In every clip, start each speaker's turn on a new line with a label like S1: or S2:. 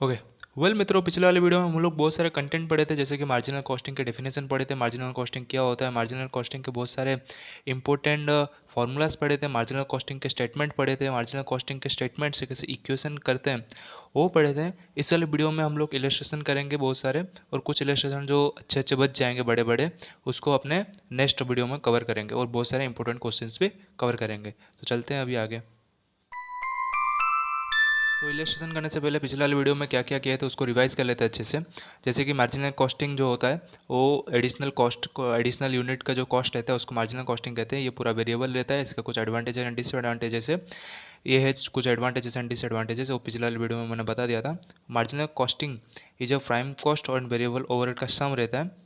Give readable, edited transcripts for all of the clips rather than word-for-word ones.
S1: Okay. Well मित्रों, पिछले वाले वीडियो में हम लोग बहुत सारे कंटेंट पढ़े थे, जैसे कि मार्जिनल कॉस्टिंग के डेफिनेशन पढ़े थे, मार्जिनल कॉस्टिंग क्या होता है, मार्जिनल कॉस्टिंग के बहुत सारे इंपॉर्टेंट फार्मूलाज पढ़े थे, मार्जिनल कॉस्टिंग के स्टेटमेंट पढ़े थे, मार्जिनल कॉस्टिंग के स्टेटमेंट से कैसे इक्वेशन करते हैं वो पढ़े थे। इस वाले वीडियो में हम लोग इलस्ट्रेशन करेंगे बहुत सारे, और कुछ इलस्ट्रेशन जो अच्छे अच्छे बच जाएंगे बड़े बड़े, उसको अपने नेक्स्ट वीडियो में कवर करेंगे, और बहुत सारे इंपॉर्टेंट क्वेश्चंस भी कवर करेंगे। तो चलते हैं अभी आगे। तो इलस्ट्रेशन करने से पहले पिछले वाले वीडियो में क्या क्या किया था उसको रिवाइज कर लेते हैं अच्छे से। जैसे कि मार्जिनल कॉस्टिंग जो होता है वो एडिशनल कॉस्ट को, एडिशनल यूनिट का जो कॉस्ट रहता है उसको मार्जिनल कॉस्टिंग कहते हैं। ये पूरा वेरिएबल रहता है, इसका कुछ एडवांटेज एंड डिसएडवांटेजेस है। ये है कुछ एडवांटेजेस एंड डिसएडवांटेजेस, वो पिछले वाले वीडियो में मैंने बता दिया था। मार्जिनल कॉस्टिंग ये जो प्राइम कॉस्ट और वेरिएबल ओवरहेड का सम रहता है।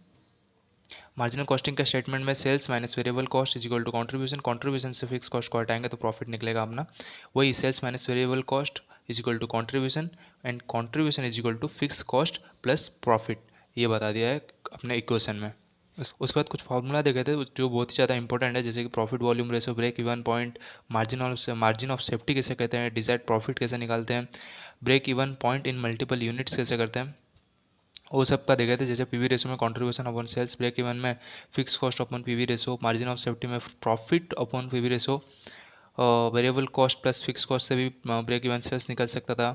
S1: मार्जिनल कॉस्टिंग के स्टेटमेंट में sales minus variable cost is equal to contribution, contribution से फिक्स कॉस्ट को हटाएंगे तो प्रॉफिट निकलेगा अपना। वही sales minus variable cost is equal to contribution, and contribution is equal to fix cost plus profit, ये बता दिया है अपने इक्वेशन में। उसके बाद कुछ फार्मूला देखे थे जो बहुत ही ज़्यादा इंपॉर्टेंट है, जैसे कि profit volume ratio, break even point, margin of safety कैसे कहते हैं, डिजायर्ड प्रॉफिट कैसे निकालते हैं, break even point in multiple units कैसे करते हैं, वो सब का देखे थे। जैसे पीवी रेशो में contribution upon sales, break even में fix cost upon PV ratio, margin of safety में profit upon PV ratio, variable cost plus fix cost से भी ब्रेक इवन सेल्स निकल सकता था,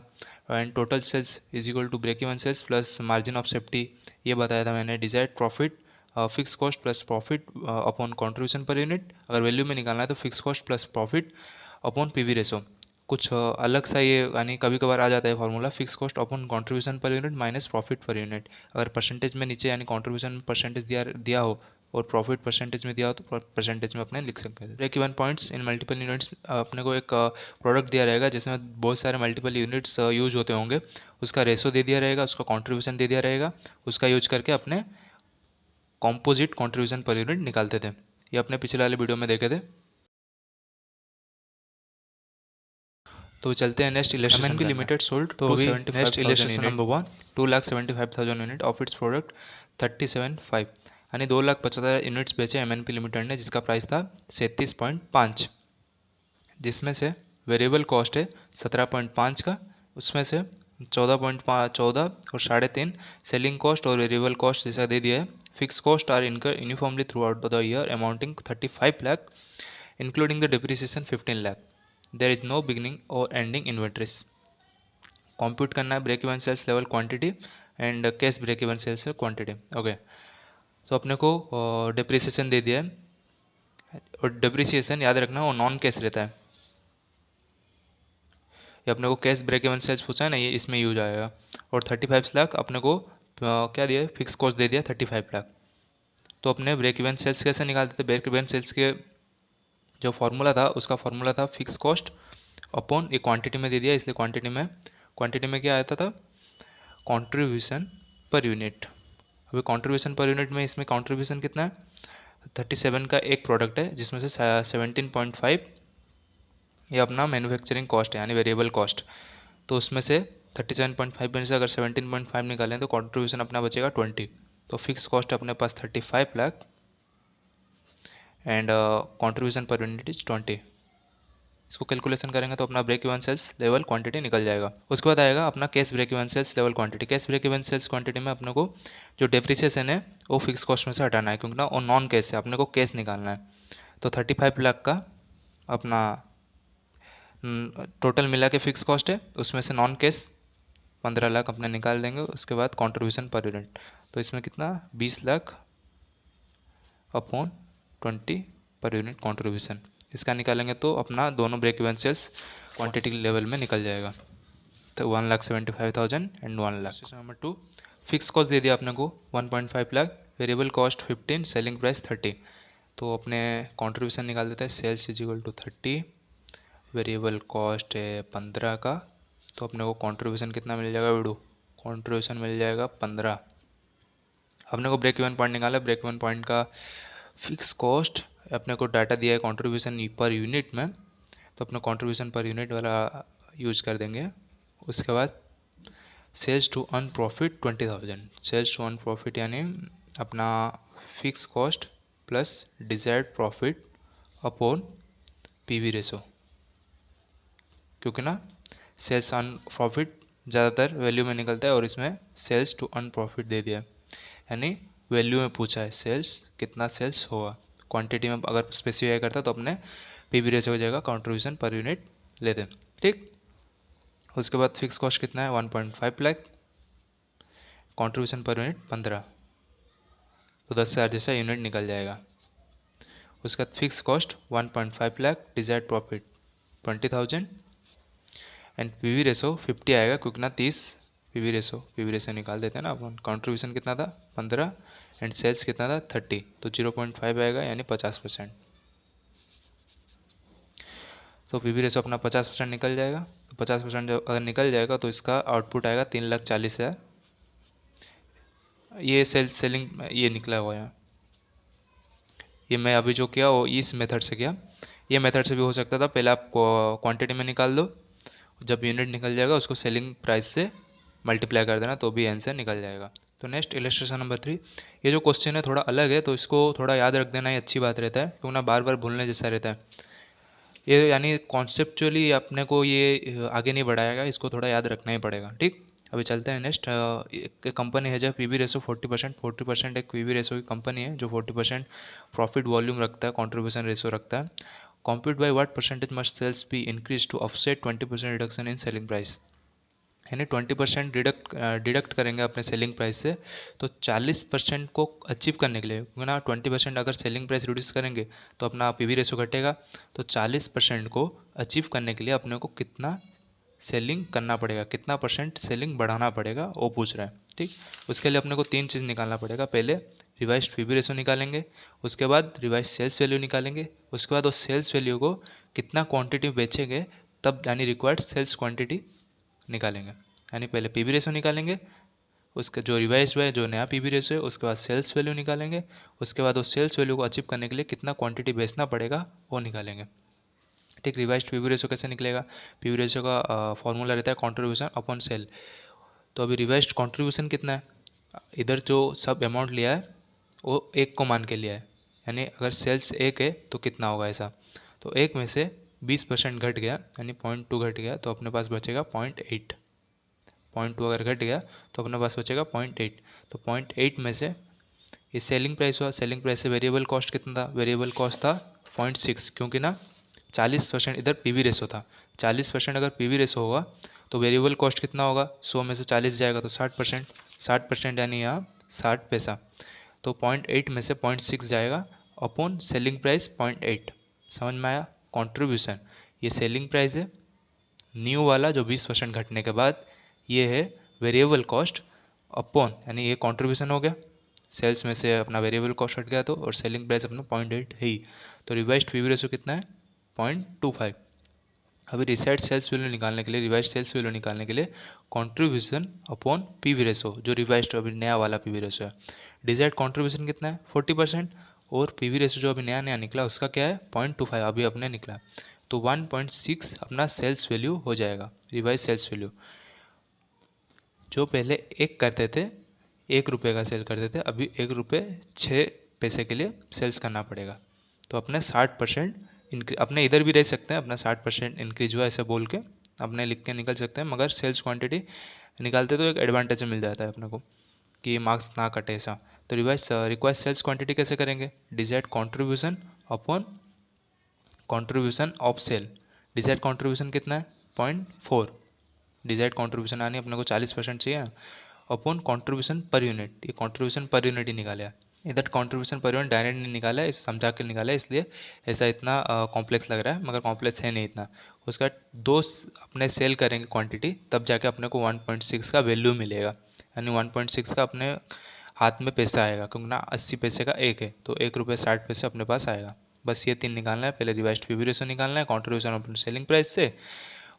S1: and total sales is equal to break even sales plus margin of safety, ये बताया था मैंने। Desired profit fix cost plus profit upon contribution per unit, अगर वैल्यू में निकालना है तो fix cost plus profit upon PV ratio. कुछ अलग सा ये यानी कभी कभार आ जाता है formula, fix cost upon contribution per unit minus profit पर यूनिट। अगर परसेंटेज में नीचे यानी कंट्रीब्यूशन परसेंटेज दिया दिया हो और प्रॉफिट परसेंटेज में दिया हो तो परसेंटेज में अपने लिख सकते हैं। Break even points in multiple units, अपने को एक प्रोडक्ट दिया रहेगा जिसमें बहुत सारे मल्टीपल यूनिट्स यूज होते होंगे, उसका रेशो दे दिया रहेगा, उसका कंट्रीब्यूशन दे दिया रहेगा, उसका यूज करके अपने कॉम्पोजिट कंट्रीब्यूशन पर यूनिट निकालते थे। ये अपने पिछले वाले वीडियो में देखे थे। तो चलते हैं next illustration
S2: MNP
S1: limited sold
S2: तो अभी next
S1: 275,000
S2: illustration
S1: unit,
S2: number 1
S1: 2,75,000 unit of its product 37.5, यानी 2,75,000 यूनिट्स बेचे एमएनपी लिमिटेड ने, जिसका प्राइस था 37.5, जिसमें से वेरिएबल कॉस्ट है 17.5 का, उसमें से 14 और 3.5 सेलिंग कॉस्ट और वेरिएबल कॉस्ट जैसा दे दिया है। फिक्स कॉस्ट आर इनकर uniformly through out the year amounting 35 lakh including the depreciation 15 lakh. There is no beginning or ending inventories. Compute करना है break even sales level quantity and cash break even sales quantity. Okay, तो अपने को depreciation दे दिया है, और depreciation याद रखना वो नॉन कैश रहता है। ये अपने को कैश ब्रेक इवन सेल्स पूछा है ना, ये इसमें यूज आएगा। और 35 लाख अपने को क्या दिया है, फिक्स कॉस्ट दे दिया 35 लाख। तो अपने ब्रेक इवन सेल्स कैसे निकालते थे, ब्रेक इवन सेल्स के जो फार्मूला था उसका फार्मूला था फिक्स कॉस्ट अपॉन, ये क्वांटिटी में दे दिया इसलिए क्वांटिटी में क्या आता था, कंट्रीब्यूशन पर यूनिट। अभी कंट्रीब्यूशन पर यूनिट में इसमें कंट्रीब्यूशन कितना है, 37 का एक प्रोडक्ट है जिसमें से 17.5 ये अपना मैन्युफैक्चरिंग कॉस्ट है यानी वेरिएबल कॉस्ट। तो उसमें से 37.5 में से अगर 17.5 निकालें तो कंट्रीब्यूशन अपना बचेगा 20। तो फिक्स कॉस्ट अपने पास 35 lakh and contribution per unit is 20। इसको कैलकुलेशन करेंगे तो अपना break even sales level quantity निकल जाएगा। उसके बाद आएगा अपना cash break even sales level quantity. Cash break even sales quantity में अपने को जो डेप्रिसिएशन है वो फिक्स कॉस्ट में से हटाना है, क्योंकि ना वो नॉन कैश है, अपने को कैश निकालना है। तो 35 लाख का अपना टोटल मिला के फिक्स कॉस्ट है, उसमें से नॉन कैश 15 लाख अपने निकाल देंगे। उसके बाद कॉन्ट्रीब्यूशन पर यूनिट, तो इसमें कितना 20 lakh upon 20 per unit contribution, इसका निकालेंगे तो अपना दोनों break even sales quantity level में निकल जाएगा। तो 1,75,000 and 1 lakh. Number 2, fix cost दे दिया अपने को 1.5 lakh, variable cost 15, selling price 30। तो अपने कॉन्ट्रीब्यूशन निकाल देते हैं, sales is equal to 30, variable cost है 15 का, तो अपने को कॉन्ट्रीब्यूशन कितना मिल जाएगा वीडू, कॉन्ट्रीब्यूशन मिल जाएगा 15। अपने को ब्रेक इवन पॉइंट निकाला, ब्रेक इवन पॉइंट का फिक्स कॉस्ट अपने को डाटा दिया है कंट्रीब्यूशन पर यूनिट में, तो अपना कंट्रीब्यूशन पर यूनिट वाला यूज कर देंगे। उसके बाद sales to earn profit 20,000, sales to earn profit यानी अपना fix cost plus desired profit upon PV ratio, क्योंकि ना सेल्स अर्न प्रॉफिट ज़्यादातर वैल्यू में निकलता है, और इसमें सेल्स टू अर्न प्रॉफिट दे दिया है, यानी वैल्यू में पूछा है सेल्स कितना सेल्स होगा। क्वांटिटी में अगर स्पेसिफाई करता तो अपने पीवी रेशियो की जगह कंट्रीब्यूशन पर यूनिट लेते। ठीक, उसके बाद फिक्स कॉस्ट कितना है 1.5 लाख, कंट्रीब्यूशन पर यूनिट 15, तो 10,000 जैसा यूनिट निकल जाएगा। उसके बाद fix cost 1.5 lakh, desired profit 20,000 and PV ratio 50 आएगा, क्योंकि ना 30 पीवी रेशो निकाल देते हैं ना अपन। कंट्रीब्यूशन कितना था 15 एंड सेल्स कितना था 30, तो 0.5 आएगा, यानी 50%। तो पीवी रेशो अपना 50% निकल जाएगा। तो 50% जब अगर निकल जाएगा तो इसका आउटपुट आएगा 3,40,000। ये सेलिंग ये निकला हुआ है। ये मैं अभी जो किया वो इस मेथड से किया। ये मेथड से भी हो सकता था, पहले आप क्वांटिटी में निकाल दो, जब यूनिट निकल जाएगा उसको सेलिंग प्राइस से मल्टीप्लाई कर देना, तो भी आंसर निकल जाएगा। तो नेक्स्ट इलस्ट्रेशन नंबर 3। ये जो क्वेश्चन है थोड़ा अलग है, तो इसको थोड़ा याद रख देना ही अच्छी बात रहता है, क्योंकि ना बार बार भूलने जैसा रहता है ये, यानी कॉन्सेप्चुअली अपने को ये आगे नहीं बढ़ाएगा, इसको थोड़ा याद रखना ही पड़ेगा। ठीक, अभी चलते हैं नेक्स्ट। एक कंपनी है जब पीवी रेशो 40%, एक पीवी रेशो की कंपनी है जो 40% प्रॉफिट वॉल्यूम रखता है, कंट्रीब्यूशन रेशो रखता है। Compute by what percentage must sales be increase to offset 20% reduction in selling price, यानी 20% डिडक्ट करेंगे अपने सेलिंग प्राइस से, तो 40% को अचीव करने के लिए, क्योंकि ना 20% अगर सेलिंग प्राइस रिड्यूस करेंगे तो अपना पीवी रेशो घटेगा, तो 40% को अचीव करने के लिए अपने को कितना सेलिंग करना पड़ेगा, कितना परसेंट सेलिंग बढ़ाना पड़ेगा, वो पूछ रहा है। ठीक, उसके लिए अपने को 3 चीज़ निकालना पड़ेगा। पहले रिवाइज्ड पीवी रेशो निकालेंगे, उसके बाद रिवाइज सेल्स वैल्यू निकालेंगे, उसके बाद उस सेल्स वैल्यू को कितना क्वांटिटी बेचेंगे तब, यानी रिक्वायर्ड सेल्स क्वांटिटी निकालेंगे। यानी पहले पीवी रेशो निकालेंगे, उसका जो रिवाइज हुआ है, जो नया पीवी रेशो है, उसके बाद सेल्स वैल्यू निकालेंगे, उसके बाद उस सेल्स वैल्यू को अचीव करने के लिए कितना क्वांटिटी बेचना पड़ेगा वो निकालेंगे। ठीक, रिवाइज्ड पीवी रेशो कैसे निकलेगा? पीवी रेशो का फॉर्मूला रहता है कंट्रीब्यूशन अपॉन सेल। तो अभी रिवाइज्ड कंट्रीब्यूशन कितना है, इधर जो सब अमाउंट लिया है वो 1 को मान के लिया है, यानी अगर सेल्स 1 है तो कितना होगा ऐसा, तो 1 में से 20% घट गया, यानी 0.2 घट गया, तो अपने पास बचेगा 0.8। 0.2 अगर घट गया तो अपने पास बचेगा 0.8। तो 0.8 में से ये सेलिंग प्राइस हुआ, सेलिंग प्राइस से वेरिएबल कॉस्ट कितना था, वेरिएबल कॉस्ट था 0.6, क्योंकि ना 40% इधर पीवी रेशो था। 40% अगर पीवी रेशो होगा तो वेरिएबल कॉस्ट कितना होगा, 100 में से 40 जाएगा तो 60%, 60% यानी यहाँ 60 पैसा, तो 0.8 में से 0.6 जाएगा अपॉन सेलिंग प्राइस 0.8। समझ में आया? कंट्रीब्यूशन ये सेलिंग प्राइस है, न्यू वाला जो 20% घटने के बाद ये है वेरिएबल कॉस्ट अपॉन, यानी ये कंट्रीब्यूशन हो गया, सेल्स में से अपना वेरिएबल कॉस्ट हट गया, तो और सेलिंग प्राइस अपना 0.8 है ही, तो रिवाइज्ड पीवी रेशो कितना है 0.25। अभी रिसेट सेल्स वैल्यू निकालने के लिए, रिवाइज्ड सेल्स वैल्यू निकालने के लिए कंट्रीब्यूशन अपॉन पीवी रेशो, जो रिवाइज्ड अभी नया वाला पीवी रेशो है, डिजायर्ड कंट्रीब्यूशन कितना है 40%, और पीवी रेशो जो अभी नया नया निकला उसका क्या है 0.25 अभी अपने निकला, तो 1.6 अपना सेल्स वैल्यू हो जाएगा, रिवाइज सेल्स वैल्यू। जो पहले 1 करते थे, 1 रुपये का सेल करते थे, अभी 1 रुपये 6 पैसे के लिए सेल्स करना पड़ेगा, तो अपने 60% इंक्रीज, अपने इधर भी रह सकते हैं, अपना 60% इंक्रीज हुआ ऐसे बोल के अपने लिख के निकल सकते हैं, मगर सेल्स क्वांटिटी निकालते तो एक एडवांटेज मिल जाता है अपने को कि मार्क्स ना कटे ऐसा। तो रिवाइज रिक्वायर्ड सेल्स क्वांटिटी कैसे करेंगे, desired contribution upon contribution of sale. Desired contribution कितना है 0.4, डिजायर्ड कंट्रीब्यूशन आने अपने को 40% चाहिए ना, अपॉन कंट्रीब्यूशन पर यूनिट, ये कंट्रीब्यूशन पर यूनिट ही निकाला है, इधर कंट्रीब्यूशन पर यूनिट डायरेक्ट नहीं निकाला है, समझा के निकाला है, इसलिए ऐसा इतना कॉम्प्लेक्स लग रहा है, मगर कॉम्प्लेक्स है नहीं इतना। उसका दो अपने सेल करेंगे क्वांटिटी, तब जाके अपने को 1.6 का वैल्यू मिलेगा, यानी 1.6 का अपने हाथ में पैसा आएगा, क्योंकि ना 80 पैसे का एक है, तो 1 रुपये 60 पैसे अपने पास आएगा। बस ये 3 निकालना है, पहले रिवाइज्ड पीवी रेशो निकालना है कंट्रीब्यूशन अपॉन सेलिंग प्राइस से,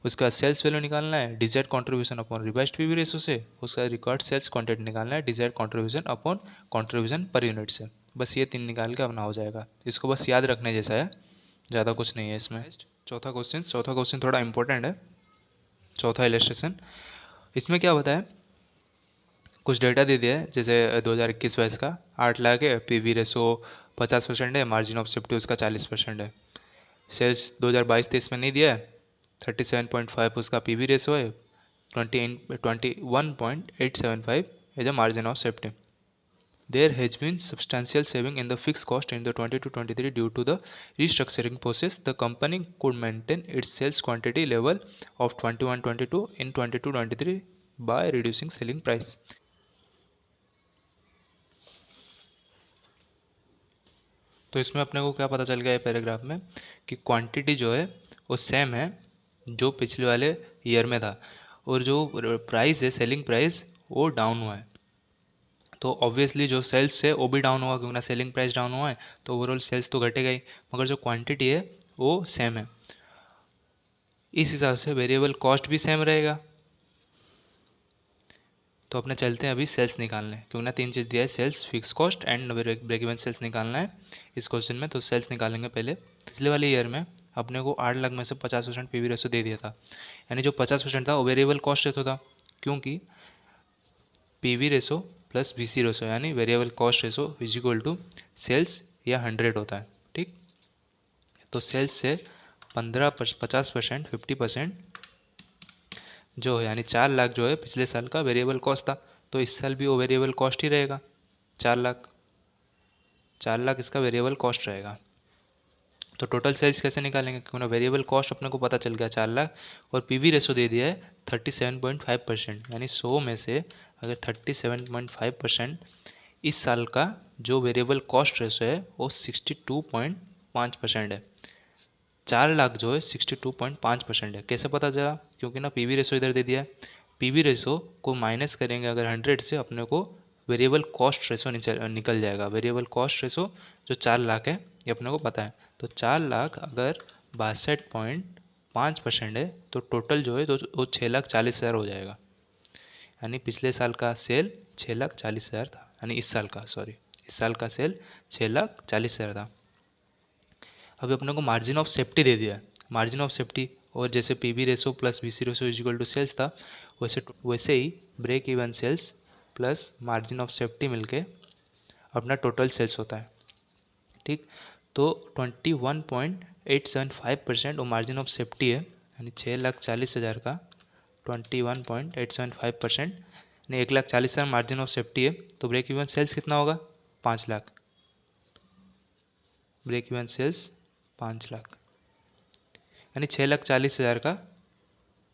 S1: उसके बाद सेल्स वैल्यू निकालना है desired contribution upon revised PV ratio से, उसका रिकॉर्ड सेल्स क्वांटिटी निकालना है desired contribution upon contribution per unit से। बस ये 3 निकाल के अपना हो जाएगा, इसको बस याद रखने जैसा है, ज़्यादा कुछ नहीं है इसमें। चौथा क्वेश्चन थोड़ा इंपॉर्टेंट है। चौथा इलस्ट्रेशन, इसमें क्या बताया, कुछ डेटा दे दिया है, जैसे 2021-22 का 8 लाख है, पीवी रेशो 50% है, मार्जिन ऑफ सेफ्टी उसका 40% है। सेल्स 2022-23 में नहीं दिया है, 37.5 उसका पीवी रेशो है, 21.875 as a margin of safety. There has been substantial saving in the fixed cost in the 22-23 due to the restructuring process. The company could maintain its sales quantity level of 21-22 in 22-23 by reducing selling price. तो इसमें अपने को क्या पता चल गया है paragraph में कि क्वांटिटी जो है वो सेम है जो पिछले वाले ईयर में था, और जो प्राइस है सेलिंग प्राइस वो डाउन हुआ है। तो ऑब्वियसली जो सेल्स है वो भी डाउन होगा, क्योंकि ना सेलिंग प्राइस डाउन हुआ है तो ओवरऑल सेल्स तो घटेगा ही, मगर जो क्वांटिटी है वो सेम है। इस हिसाब से वेरिएबल कॉस्ट भी सेम रहेगा। तो अपने चलते हैं अभी सेल्स निकालने, क्योंकि ना तीन चीज़ दिया है, sales, fix cost and break even sales निकालना है इस क्वेश्चन में। तो सेल्स निकालेंगे पहले। पिछले वाले ईयर में अपने को 8 लाख में से 50% पीवी रेशो दे दिया था, यानी जो 50% था वो वेरिएबल कॉस्ट रेशो था, क्योंकि PV ratio plus VC ratio यानी variable cost ratio is equal to sales या 100 होता है। ठीक, तो सेल्स से 50%, 50% जो है यानी 4 लाख जो है पिछले साल का वेरिएबल कॉस्ट था, तो इस साल भी वो वेरिएबल कॉस्ट ही रहेगा 4 लाख। 4 लाख इसका वेरिएबल कॉस्ट रहेगा। तो टोटल सेल्स कैसे निकालेंगे, क्योंकि ना वेरिएबल कॉस्ट अपने को पता चल गया 4 लाख, और पीवी रेशो दे दिया है 37.5%, यानी 100 में से अगर 37.5% इस साल का जो वेरिएबल कॉस्ट रेशो है वो 62.5% है। 4 लाख जो है 62.5% है। कैसे पता चला, क्योंकि ना पीवी रेशो इधर दे दिया है। पीवी रेशो को माइनस करेंगे अगर 100 से, अपने को वेरिएबल कॉस्ट रेशो निकल जाएगा। वेरिएबल कॉस्ट रेशो जो 4 लाख है ये अपने को पता है। तो 4 लाख अगर 62.5% है तो टोटल जो है तो वो 6,40,000 हो जाएगा, यानी पिछले साल का सेल 6,40,000 था, यानी इस साल का सेल 6,40,000 था। अभी अपने को मार्जिन ऑफ सेफ्टी दे दिया है। मार्जिन ऑफ सेफ्टी, और जैसे PV ratio plus VC ratio is equal to sales था, वैसे ही break even sales plus margin of safety मिलके अपना टोटल सेल्स होता है। ठीक, तो 21.875% वो मार्जिन ऑफ सेफ्टी है, यानी 6,40,000 का 21.875% यानी 1,40,000 मार्जिन ऑफ सेफ्टी है। तो ब्रेक इवन सेल्स कितना होगा, 5 lakh. Break even sales 5 lakh, यानी 6,40,000 का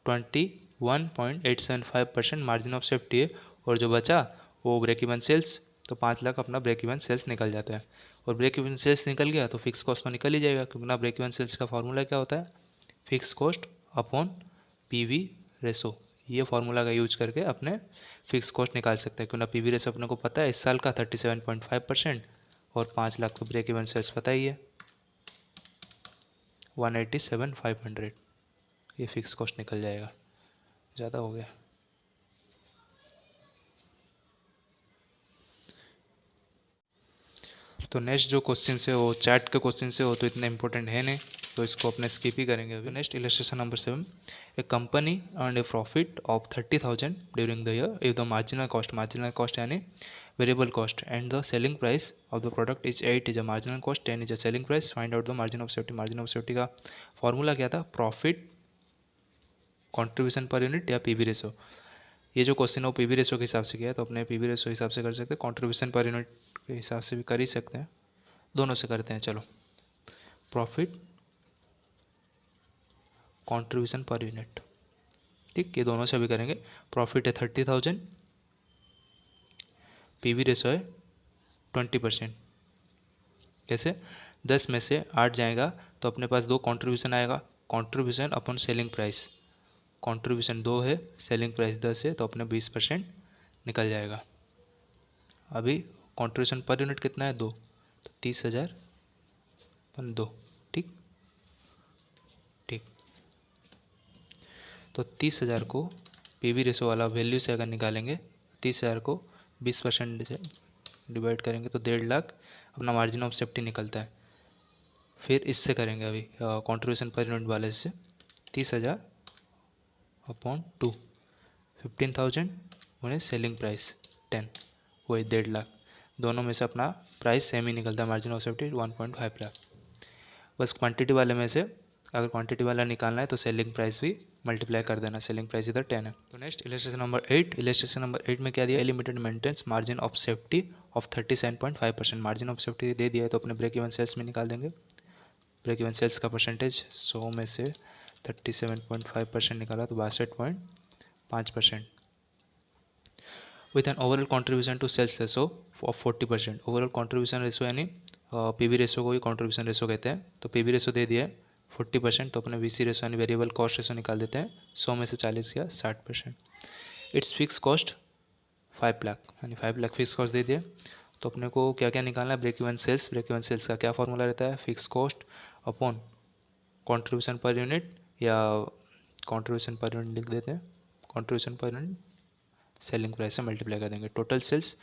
S1: 21.875% मार्जिन ऑफ सेफ्टी है, और जो बचा वो ब्रेक इवन सेल्स। तो 5 लाख अपना ब्रेक इवन सेल्स निकल जाता है, और ब्रेक इवन सेल्स निकल गया तो फिक्स कॉस्ट तो निकल ही जाएगा, क्योंकि ना ब्रेक इवन सेल्स का फॉर्मूला क्या होता है, fix cost upon PV ratio. ये फॉर्मूला का यूज करके अपने फिक्स कॉस्ट निकाल सकते हैं, क्योंकि ना पीवी रेशो अपने को पता है इस साल का 37.5%, और 5 लाख तो ब्रेक इवन सेल्स पता ही है 187,500। ये फिक्स कॉस्ट निकल जाएगा। ज़्यादा हो गया। तो नेक्स्ट जो क्वेश्चन है वो चैट के क्वेश्चन है, वो तो इतने इंपॉर्टेंट है नहीं, तो इसको अपने स्किप ही करेंगे अभी। Next illustration number 7, a company earn a profit of 30,000 during the year if the marginal cost यानी variable cost and the selling price of the product is 8 is a marginal cost, 10 is a selling price, find out the margin of safety. Margin of safety का formula क्या था, profit contribution per unit या PV ratio. ये जो question है वो PV ratio के हिसाब से किया है, तो अपने पीवी रेशो हिसाब से कर सकते हैं, कॉन्ट्रीब्यूशन पर यूनिट के हिसाब से भी कर ही सकते हैं, दोनों से करते हैं। चलो, प्रॉफिट कॉन्ट्रीब्यूशन पर यूनिट, ठीक, ये दोनों से भी करेंगे। प्रॉफिट है 30,000, पीवी रेशो है 20%। कैसे, 10 में से 8 जाएगा तो अपने पास 2 कॉन्ट्रीब्यूशन आएगा, contribution upon selling price. Contribution 2 है, सेलिंग प्राइस 10 है, तो अपने 20% निकल जाएगा। अभी कॉन्ट्रीब्यूशन पर यूनिट कितना है, 2, तो 30,000 अपन 2। ठीक ठीक, तो 30,000 को पीवी रेशो वाला वैल्यू से अगर निकालेंगे, 30,000 को 20% से डिवाइड करेंगे तो 1.5 लाख अपना मार्जिन ऑफ सेफ्टी निकलता है। फिर इससे करेंगे अभी कॉन्ट्रीब्यूशन पर यूनिट वाले से, 30,000 अपॉन 2, 15,000 उन्हें सेलिंग प्राइस 10, वही 1.5 लाख। दोनों में से अपना प्राइस सेम ही निकलता है, मार्जिन ऑफ सेफ्टी 1.5 लाख। बस क्वांटिटी वाले में से अगर क्वांटिटी वाला निकालना है तो सेलिंग प्राइस भी मल्टीप्लाई कर देना, सेलिंग प्राइस इधर 10 है। तो next illustration number 8, illustration number 8 में क्या दिया, limited maintenance margin of safety of 37.5%। Margin of safety दे दिया है तो अपने ब्रेक इवन सेल्स में निकाल देंगे। ब्रेक इवन सेल्स का परसेंटेज 100 में से 37.5% निकाला तो 62.5%। With an overall contribution to sales ratio of 40%। Overall contribution ratio यानी पीवी रेशो को ही कॉन्ट्रीब्यूशन रेशो कहते हैं। तो पीवी रेशो दे दिया है 40%, तो अपने वीसी रेशो यानी वेरिएबल कॉस्ट रेशो निकाल देते हैं। 100 में से 40 या 60%। इट्स फिक्स कॉस्ट 5 लाख, यानी 5 लाख फिक्स कॉस्ट दे दिया। तो अपने को क्या क्या निकालना है, break even sales. Break even sales का क्या फॉर्मूला रहता है, fix cost upon contribution per unit, या कॉन्ट्रीब्यूशन पर यूनिट लिख देते हैं, contribution per unit selling price से मल्टीप्लाई कर देंगे। टोटल सेल्स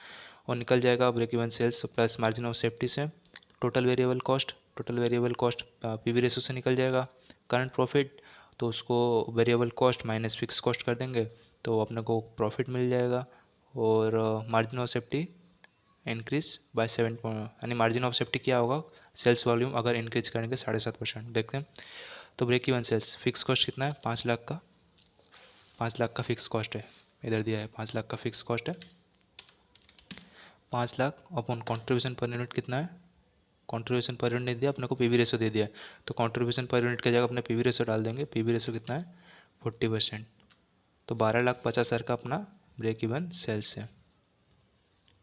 S1: और निकल जाएगा break even sales plus margin of safety से total variable cost. Total variable cost PV ratio से निकल जाएगा। करंट प्रॉफिट तो उसको variable cost minus fix cost कर देंगे तो अपने को प्रॉफिट मिल जाएगा। और margin of safety increase by 7, यानी मार्जिन ऑफ सेफ्टी क्या होगा, सेल्स वॉल्यूम अगर इंक्रीज करेंगे 7.5%। देखते हैं। तो break even sales fix cost कितना है, 5 लाख का, 5 लाख का फिक्स कॉस्ट है, इधर दिया है 5 लाख का फिक्स कॉस्ट है। 5 lakh upon contribution per unit कितना है, कॉन्ट्रीब्यूशन पर यूनिट दिया अपने को, पीवी रेशो दे दिया है तो कॉन्ट्रीब्यूशन पर यूनिट की जगह अपने पीवी रेशो डाल देंगे। पीवी रेशो कितना है 40%, तो 12,50,000 का अपना ब्रेक इवन सेल्स है।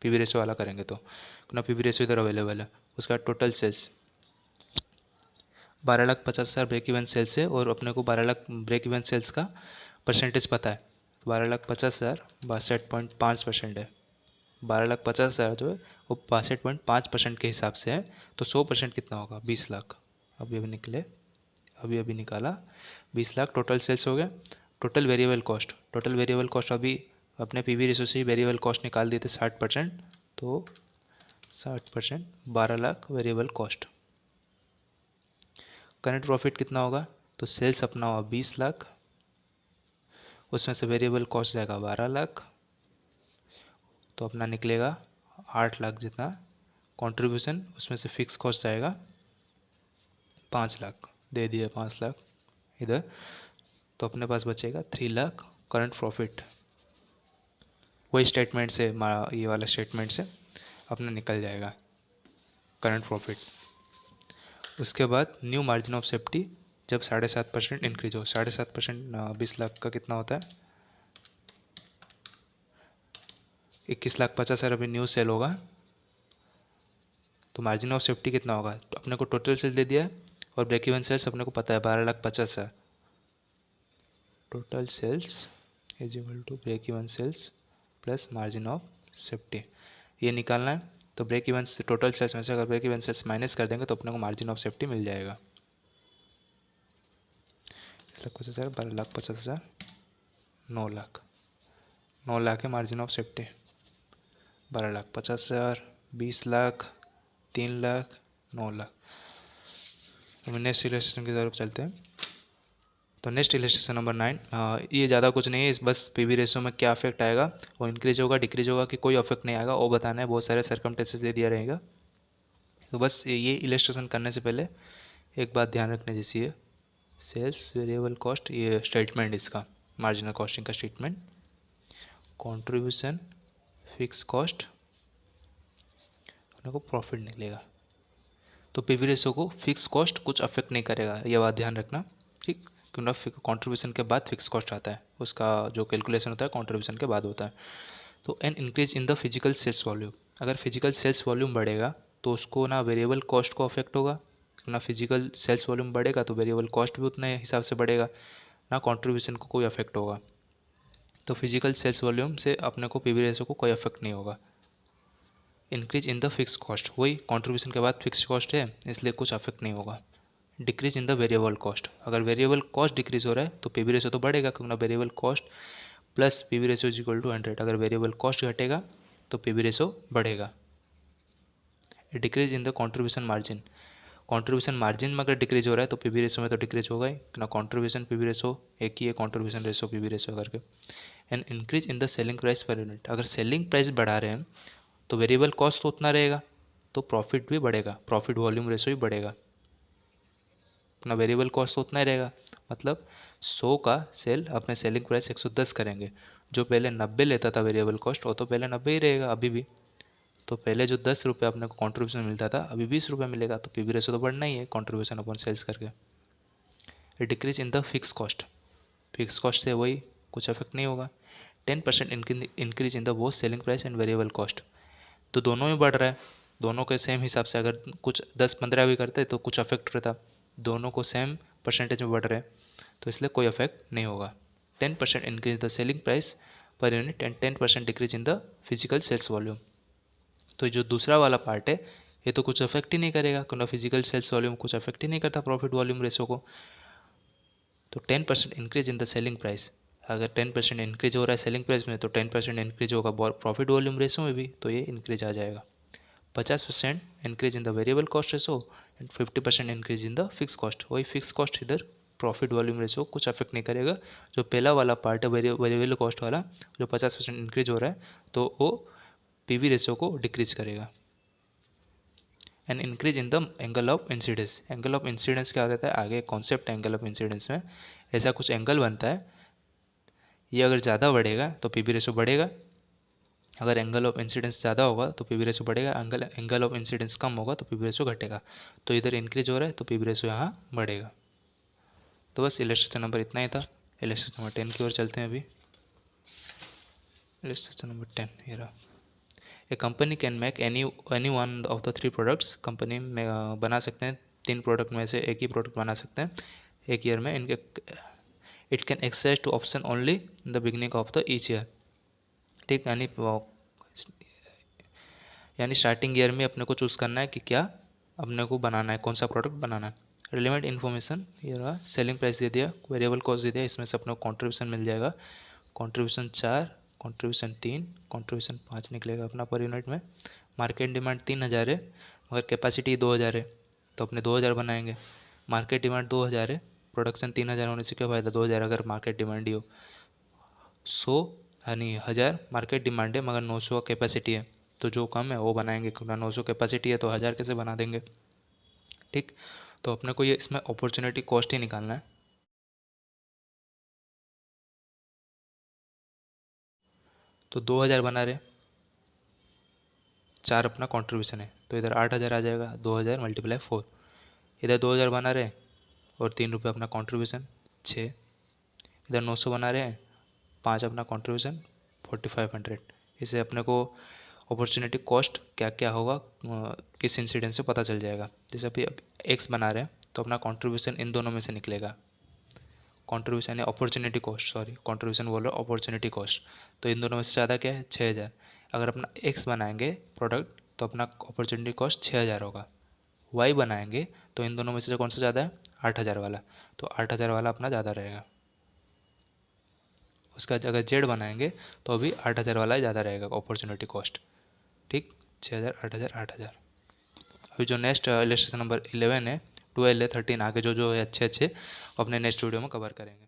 S1: पीवी रेशो वाला करेंगे तो अपना पीवी रेशो इधर अवेलेबल है। उसके बाद total sales 12,50,000 break even sales है और अपने को 12 लाख ब्रेक इवन सेल्स का परसेंटेज पता है। 12,50,000 62.5% है। 12,50,000 जो है वो 62.5% के हिसाब से है। तो 100% कितना होगा, 20 लाख। अभी अभी निकले, अभी अभी निकाला, 20 लाख टोटल सेल्स हो गया। Total variable cost, total variable cost अभी अपने पीवी रेशो से ही वेरिएबल कॉस्ट निकाल देते 60%, तो 60% 12 lakh variable cost. Current profit कितना होगा, तो सेल्स अपना हुआ 20 लाख, उसमें से वेरिएबल कॉस्ट जाएगा 12 लाख, तो अपना निकलेगा 8 लाख जितना कंट्रीब्यूशन, उसमें से फिक्स कॉस्ट जाएगा 5 लाख, दे दिए 5 लाख इधर। तो अपने पास बचेगा 3 लाख करंट प्रॉफिट। वही स्टेटमेंट से, ये वाला स्टेटमेंट से अपना निकल जाएगा करंट प्रॉफिट। उसके बाद न्यू मार्जिन ऑफ सेफ्टी जब 7.5% इंक्रीज हो, 7.5% 20 लाख का कितना होता है, 21,50,000 अभी न्यू सेल होगा। तो मार्जिन ऑफ सेफ्टी कितना होगा, तो अपने को टोटल सेल्स दे दिया है और ब्रेक इवन सेल्स अपने को पता है 12,50,000। Total sales is equal to break even sales plus margin of safety, ये निकालना है। तो ब्रेक इवन से टोटल सेल्स में से अगर ब्रेक इवन सेल्स माइनस कर देंगे तो अपने को मार्जिन ऑफ सेफ्टी मिल जाएगा। 1,50,000 12,50,000 9 लाख, 9 लाख है margin of safety. 12,50,000 20 lakh 3 lakh 9 lakh. तो नेक्स्ट इलस्ट्रेशन की तरफ चलते हैं। तो नेक्स्ट इलस्ट्रेशन नंबर 9, ये ज़्यादा कुछ नहीं है, इस बस पीवी रेशो में क्या अफेक्ट आएगा, वो इंक्रीज होगा डिक्रीज होगा कि कोई अफेक्ट नहीं आएगा वो बताना है। बहुत सारे सर्कमस्टेंसेस दे दिया रहेगा। तो बस ये इलस्ट्रेशन करने से पहले एक बात ध्यान रखने जैसी है, सेल्स वेरिएबल कॉस्ट, ये स्टेटमेंट इसका मार्जिनल कॉस्टिंग का स्टेटमेंट, कॉन्ट्रीब्यूशन फिक्स कॉस्ट अपने को प्रॉफिट निकलेगा। तो पीवी रेशो को फिक्स कॉस्ट कुछ अफेक्ट नहीं करेगा, ये बात ध्यान रखना, ठीक। क्योंकि कंट्रीब्यूशन के बाद फिक्स कॉस्ट आता है, उसका जो कैलकुलेशन होता है कंट्रीब्यूशन के बाद होता है। तो an increase in the physical sales volume, अगर फिजिकल सेल्स वॉल्यूम बढ़ेगा तो उसको ना वेरिएबल कॉस्ट को अफेक्ट होगा, ना फिजिकल सेल्स वॉल्यूम बढ़ेगा तो वेरिएबल कॉस्ट भी उतने हिसाब से बढ़ेगा, ना कंट्रीब्यूशन को कोई अफेक्ट होगा। तो फिजिकल सेल्स वॉल्यूम से अपने को पीवी रेशो को कोई अफेक्ट नहीं होगा। Increase in the fix cost, वही कंट्रीब्यूशन के बाद फिक्स कॉस्ट है इसलिए कुछ अफेक्ट नहीं होगा। Decrease in the variable cost, अगर वेरिएबल कॉस्ट डिक्रीज हो रहा है तो पीवी रेशो तो बढ़ेगा, क्योंकि ना variable cost plus PV ratio is equal to 100। अगर वेरिएबल कॉस्ट घटेगा तो पीवी रेशो बढ़ेगा। Decrease in the contribution margin, contribution margin में अगर डिक्रीज हो रहा है तो पीवी रेशो में तो डिक्रीज होगा ही ना, कंट्रीब्यूशन पीवी रेशो एक ही है, कंट्रीब्यूशन रेशो पीवी रेशो करके। And increase in the selling price per unit, अगर सेलिंग प्राइस बढ़ा रहे हैं तो वेरिएबल कॉस्ट तो उतना रहेगा तो प्रॉफिट भी बढ़ेगा, प्रॉफिट वॉल्यूम रेशो भी बढ़ेगा। अपना वेरिएबल कॉस्ट तो उतना ही रहेगा, मतलब 100 का सेल अपने सेलिंग प्राइस 110 करेंगे। जो पहले 90 लेता था वेरिएबल कॉस्ट, वो तो पहले 90 ही रहेगा अभी भी। तो पहले जो 10 रुपये अपने को कॉन्ट्रीब्यूशन मिलता था, अभी 20 रुपये मिलेगा। तो पीवी रेशो तो बढ़ना ही है कॉन्ट्रीब्यूशन अपॉन सेल्स करके। Decrease in the fix cost, fix cost से वही कुछ इफेक्ट नहीं होगा। 10% increase in the both selling price and variable cost, तो दोनों में बढ़ रहा है। दोनों के सेम हिसाब से अगर कुछ 10-15 भी करते तो कुछ अफेक्ट रहता, दोनों को सेम परसेंटेज में बढ़ रहे हैं तो इसलिए कोई अफेक्ट नहीं होगा। 10% increase the selling price per unit and 10% decrease in the physical sales volume. तो जो दूसरा वाला पार्ट है ये तो कुछ अफेक्ट ही नहीं करेगा, क्योंकि फिजिकल सेल्स वॉल्यूम कुछ अफेक्ट ही नहीं करता प्रॉफिट वॉल्यूम रेशो को। तो 10% increase in the selling price, अगर 10% इंक्रीज हो रहा है सेलिंग प्राइस में तो 10% इंक्रीज होगा प्रॉफिट वॉल्यूम रेशो में भी, तो ये इंक्रीज आ जाएगा। 50% increase in the variable cost ratio and 50% increase in the fix cost, वही फिक्स कॉस्ट इधर प्रॉफिट वॉल्यूम रेशो कुछ अफेक्ट नहीं करेगा। जो पहला वाला पार्ट है वेरिएबल कॉस्ट वाला, जो 50% इंक्रीज हो रहा है तो वो पीवी रेशो को डिक्रीज करेगा। And increase in the angle of incidence, angle of incidence क्या रहता है, आगे कॉन्सेप्ट एंगल ऑफ इंसिडेंस में ऐसा कुछ एंगल बनता है, ये अगर ज़्यादा बढ़ेगा तो पीवी रेशो बढ़ेगा, अगर एंगल ऑफ इंसिडेंस ज़्यादा होगा तो पीवी रेशो बढ़ेगा, एंगल ऑफ इंसिडेंस कम होगा तो पीवी रेशो घटेगा। तो इधर इंक्रीज हो रहा है तो पीवी रेशो यहाँ बढ़ेगा। तो बस इलस्ट्रेशन नंबर इतना ही था। इलस्ट्रेशन नंबर 10 की ओर चलते हैं अभी। इलस्ट्रेशन नंबर 10 ये रहा। A company can make any one of the 3 products, company में बना सकते हैं 3 प्रोडक्ट में से एक ही प्रोडक्ट बना सकते हैं एक ईयर में। इनके it can access to option only in the beginning of the each year. ठीक, यानी स्टार्टिंग ईयर में अपने को चूज़ करना है कि क्या अपने को बनाना है, कौन सा प्रोडक्ट बनाना है। रिलेवेंट इन्फॉर्मेशन ये रहा, सेलिंग प्राइस दे दिया, वेरिएबल कॉस्ट दे दिया, इसमें से अपने को कॉन्ट्रीब्यूशन मिल जाएगा। कॉन्ट्रीब्यूशन 4, कॉन्ट्रीब्यूशन 3, कॉन्ट्रीब्यूशन 5 निकलेगा अपना पर यूनिट में। मार्केट डिमांड 3000 है मगर कैपेसिटी 2000 है तो अपने 2000 बनाएंगे। मार्केट डिमांड 2000 है, प्रोडक्शन 3000 होने से क्या फ़ायदा, 2000 अगर मार्केट डिमांड ही हो। 100 यानी 1000 मार्केट डिमांड है मगर 900 कैपेसिटी है, तो जो कम है वो बनाएंगे, क्योंकि 900 कैपेसिटी है तो 1000 कैसे बना देंगे। ठीक, तो अपने को ये इसमें अपॉर्चुनिटी कॉस्ट ही निकालना है। तो 2000 बना रहे, 4 अपना कंट्रीब्यूशन है तो इधर 8000 आ जाएगा, 2000 मल्टीप्लाई 4। इधर 2000 बना रहे और 3 रुपये अपना कंट्रीब्यूशन 6। इधर 900 बना रहे हैं, 5 अपना कंट्रीब्यूशन 4500। इसे अपने को अपॉर्चुनिटी कॉस्ट क्या क्या होगा किस इंसिडेंट से पता चल जाएगा। जैसे अभी एक्स बना रहे हैं तो अपना कंट्रीब्यूशन इन दोनों में से निकलेगा। कंट्रीब्यूशन है अपॉर्चुनिटी कॉस्ट, सॉरी कंट्रीब्यूशन बोल रहा हूँ, अपॉर्चुनिटी कॉस्ट। तो इन दोनों में से ज़्यादा क्या है, 6000। अगर अपना एक्स बनाएंगे प्रोडक्ट तो अपना अपॉर्चुनिटी कॉस्ट 6000 होगा। वाई बनाएंगे तो इन दोनों में से कौन सा ज़्यादा है, 8000 वाला, तो 8000 वाला अपना ज़्यादा रहेगा। उसका अगर जेड बनाएंगे तो अभी 8000 वाला ज़्यादा रहेगा अपॉर्चुनिटी कॉस्ट। ठीक, 6000 8000 8000। अभी जो नेक्स्ट इलस्ट्रेशन नंबर 11 है, 12 है, 13 आगे जो जो है अच्छे अच्छे अपने नेक्स्ट वीडियो में कवर करेंगे।